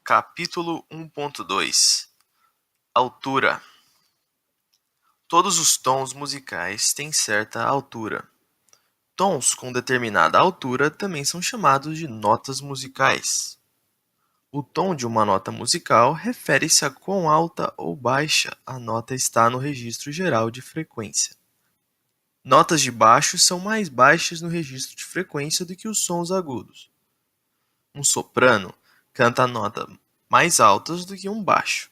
Capítulo 1.2 Altura. Todos os tons musicais têm certa altura. Tons com determinada altura também são chamados de notas musicais. O tom de uma nota musical refere-se a quão alta ou baixa a nota está no registro geral de frequência. Notas de baixo são mais baixas no registro de frequência do que os sons agudos. Um soprano canta notas mais altas do que um baixo.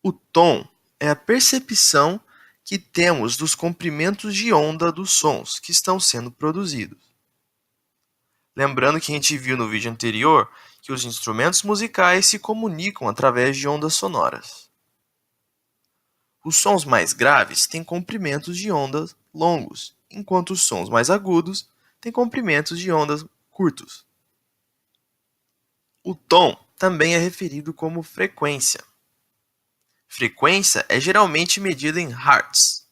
O tom é a percepção que temos dos comprimentos de onda dos sons que estão sendo produzidos. Lembrando que a gente viu no vídeo anterior que os instrumentos musicais se comunicam através de ondas sonoras. Os sons mais graves têm comprimentos de ondas longos, enquanto os sons mais agudos têm comprimentos de ondas curtos. O tom também é referido como frequência. Frequência é geralmente medida em Hertz,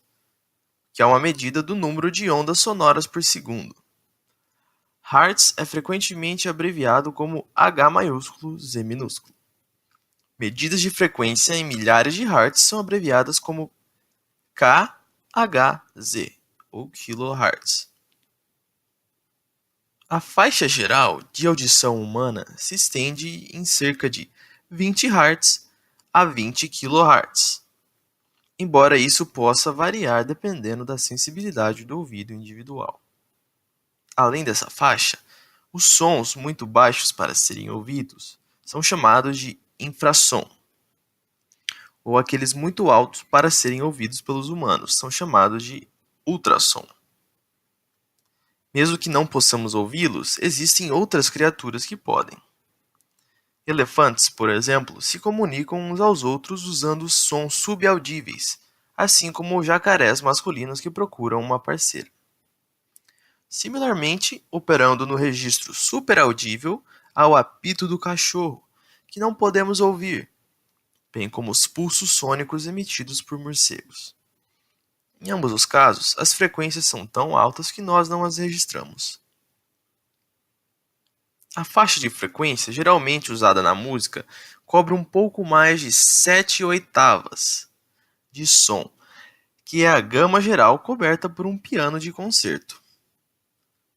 que é uma medida do número de ondas sonoras por segundo. Hertz é frequentemente abreviado como H-Z. Medidas de frequência em milhares de Hertz são abreviadas como kHz, ou kHz. A faixa geral de audição humana se estende em cerca de 20 Hz a 20 kHz, embora isso possa variar dependendo da sensibilidade do ouvido individual. Além dessa faixa, os sons muito baixos para serem ouvidos são chamados de infrassom, ou aqueles muito altos para serem ouvidos pelos humanos são chamados de ultrassom. Mesmo que não possamos ouvi-los, existem outras criaturas que podem. Elefantes, por exemplo, se comunicam uns aos outros usando sons subaudíveis, assim como jacarés masculinos que procuram uma parceira. Similarmente, operando no registro superaudível há o apito do cachorro, que não podemos ouvir, bem como os pulsos sônicos emitidos por morcegos. Em ambos os casos, as frequências são tão altas que nós não as registramos. A faixa de frequência geralmente usada na música cobre um pouco mais de 7/8 de som, que é a gama geral coberta por um piano de concerto.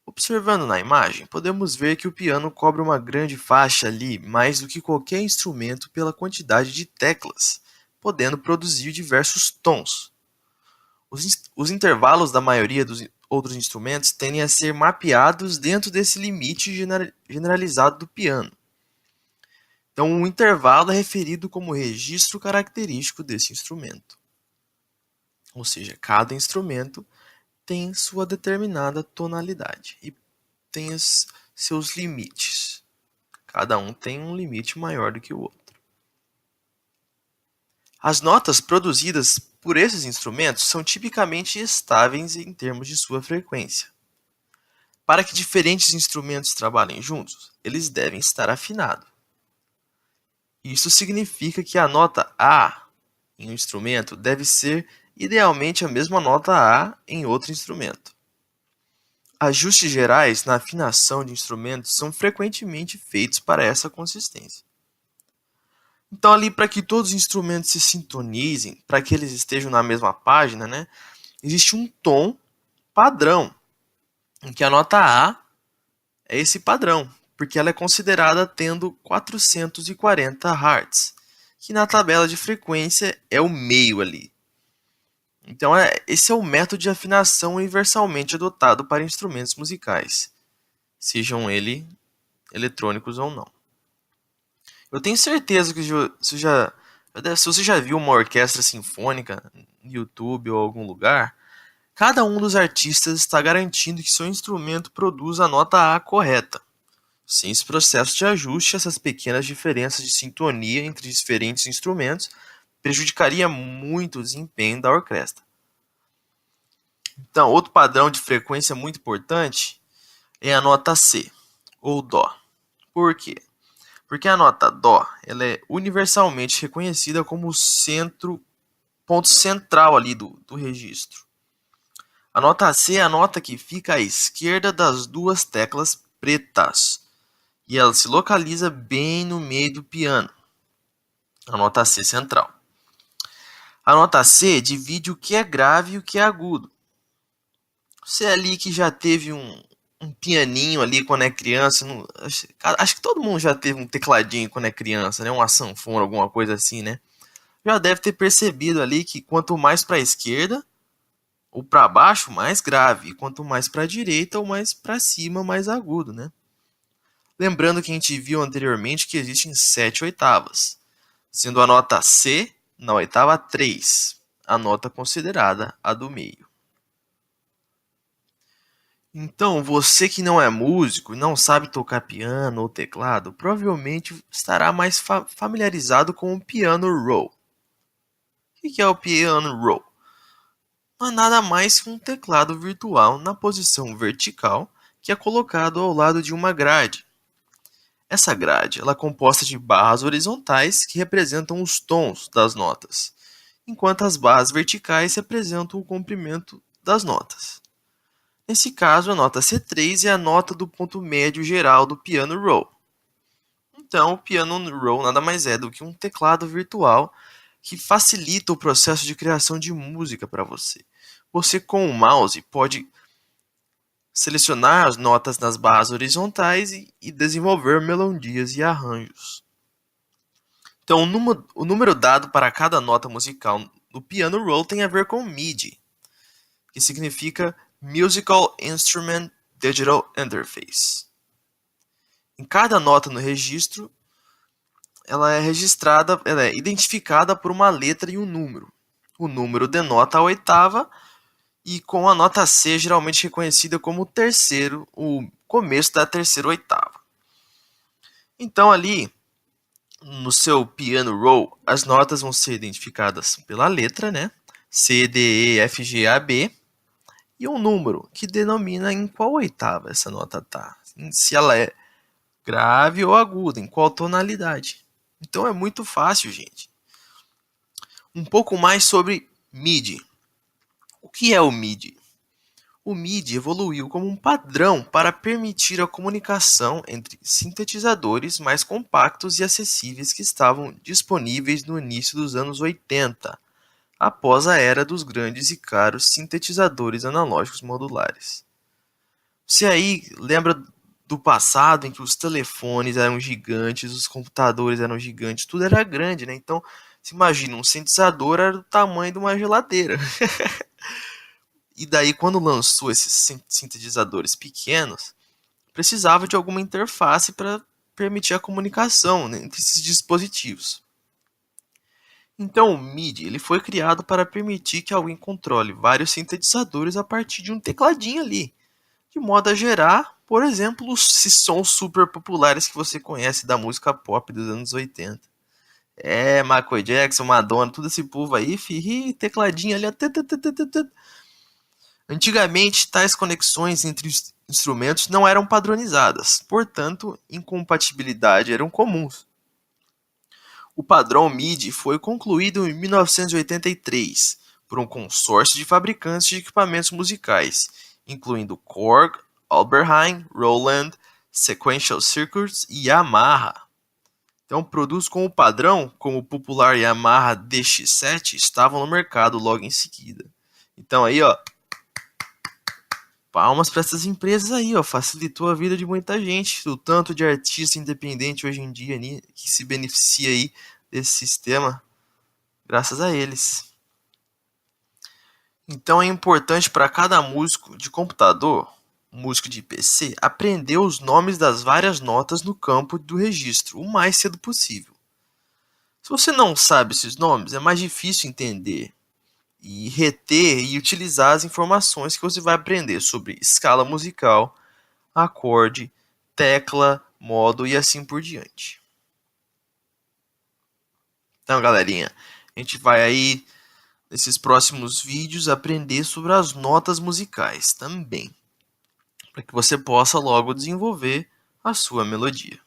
Observando na imagem, podemos ver que o piano cobre uma grande faixa ali, mais do que qualquer instrumento pela quantidade de teclas, podendo produzir diversos tons. Os intervalos da maioria dos outros instrumentos tendem a ser mapeados dentro desse limite generalizado do piano. Então, o intervalo é referido como registro característico desse instrumento. Ou seja, cada instrumento tem sua determinada tonalidade e tem os seus limites. Cada um tem um limite maior do que o outro. As notas produzidas por esses instrumentos são tipicamente estáveis em termos de sua frequência. Para que diferentes instrumentos trabalhem juntos, eles devem estar afinados. Isso significa que a nota A em um instrumento deve ser idealmente a mesma nota A em outro instrumento. Ajustes gerais na afinação de instrumentos são frequentemente feitos para essa consistência. Então, ali, para que todos os instrumentos se sintonizem, para que eles estejam na mesma página, existe um tom padrão, em que a nota A é esse padrão, porque ela é considerada tendo 440 Hz, que na tabela de frequência é o meio ali. Então, esse é o método de afinação universalmente adotado para instrumentos musicais, sejam eles eletrônicos ou não. Eu tenho certeza que se você já viu uma orquestra sinfônica no YouTube ou algum lugar, cada um dos artistas está garantindo que seu instrumento produz a nota A correta. Sem esse processo de ajuste, essas pequenas diferenças de sintonia entre diferentes instrumentos prejudicaria muito o desempenho da orquestra. Então, outro padrão de frequência muito importante é a nota C, ou Dó. Por quê? Porque a nota Dó ela é universalmente reconhecida como o ponto central ali do registro. A nota C é a nota que fica à esquerda das duas teclas pretas, e ela se localiza bem no meio do piano, a nota C central. A nota C divide o que é grave e o que é agudo. Você ali que já teve um pianinho ali quando é criança, acho que todo mundo já teve um tecladinho quando é criança, né? Uma sanfona, alguma coisa assim, né? Já deve ter percebido ali que quanto mais para a esquerda ou para baixo, mais grave, e quanto mais para a direita ou mais para cima, mais agudo, né? Lembrando que a gente viu anteriormente que existem 7 oitavas, sendo a nota C na oitava 3, a nota considerada a do meio. Então, você que não é músico e não sabe tocar piano ou teclado, provavelmente estará mais familiarizado com o piano roll. O que é o piano roll? Não é nada mais que um teclado virtual na posição vertical que é colocado ao lado de uma grade. Essa grade ela é composta de barras horizontais que representam os tons das notas, enquanto as barras verticais representam o comprimento das notas. Nesse caso, a nota C3 é a nota do ponto médio geral do piano roll. Então, o piano roll nada mais é do que um teclado virtual que facilita o processo de criação de música para você. Você, com o mouse, pode selecionar as notas nas barras horizontais e desenvolver melodias e arranjos. Então, o número dado para cada nota musical no piano roll tem a ver com MIDI, que significa Musical Instrument Digital Interface. Em cada nota no registro, ela é identificada por uma letra e um número. O número denota a oitava e com a nota C geralmente reconhecida como o começo da terceira oitava. Então ali, no seu piano roll, as notas vão ser identificadas pela letra, né? C, D, E, F, G, A, B, e um número que denomina em qual oitava essa nota está. Se ela é grave ou aguda, em qual tonalidade. Então é muito fácil, gente. Um pouco mais sobre MIDI. O que é o MIDI? O MIDI evoluiu como um padrão para permitir a comunicação entre sintetizadores mais compactos e acessíveis que estavam disponíveis no início dos anos 80, após a era dos grandes e caros sintetizadores analógicos modulares. Você aí lembra do passado em que os telefones eram gigantes, os computadores eram gigantes, tudo era grande, né? Então, se imagina, um sintetizador era do tamanho de uma geladeira. E daí, quando lançou esses sintetizadores pequenos, precisava de alguma interface para permitir a comunicação, né, entre esses dispositivos. Então, o MIDI ele foi criado para permitir que alguém controle vários sintetizadores a partir de um tecladinho ali, de modo a gerar, por exemplo, os sons super populares que você conhece da música pop dos anos 80. Michael Jackson, Madonna, todo esse povo aí, tecladinho ali. Antigamente, tais conexões entre os instrumentos não eram padronizadas, portanto, incompatibilidade eram comuns. O padrão MIDI foi concluído em 1983 por um consórcio de fabricantes de equipamentos musicais, incluindo Korg, Alberheim, Roland, Sequential Circuits e Yamaha. Então, produtos com o padrão, como o popular Yamaha DX7, estavam no mercado logo em seguida. Então aí, ó, palmas para essas empresas aí, ó, facilitou a vida de muita gente, o tanto de artista independente hoje em dia que se beneficia aí desse sistema, graças a eles. Então é importante para cada músico de computador, músico de PC, aprender os nomes das várias notas no campo do registro o mais cedo possível. Se você não sabe esses nomes, é mais difícil entender e reter e utilizar as informações que você vai aprender sobre escala musical, acorde, tecla, modo e assim por diante. Então, galerinha, a gente vai aí nesses próximos vídeos aprender sobre as notas musicais também, para que você possa logo desenvolver a sua melodia.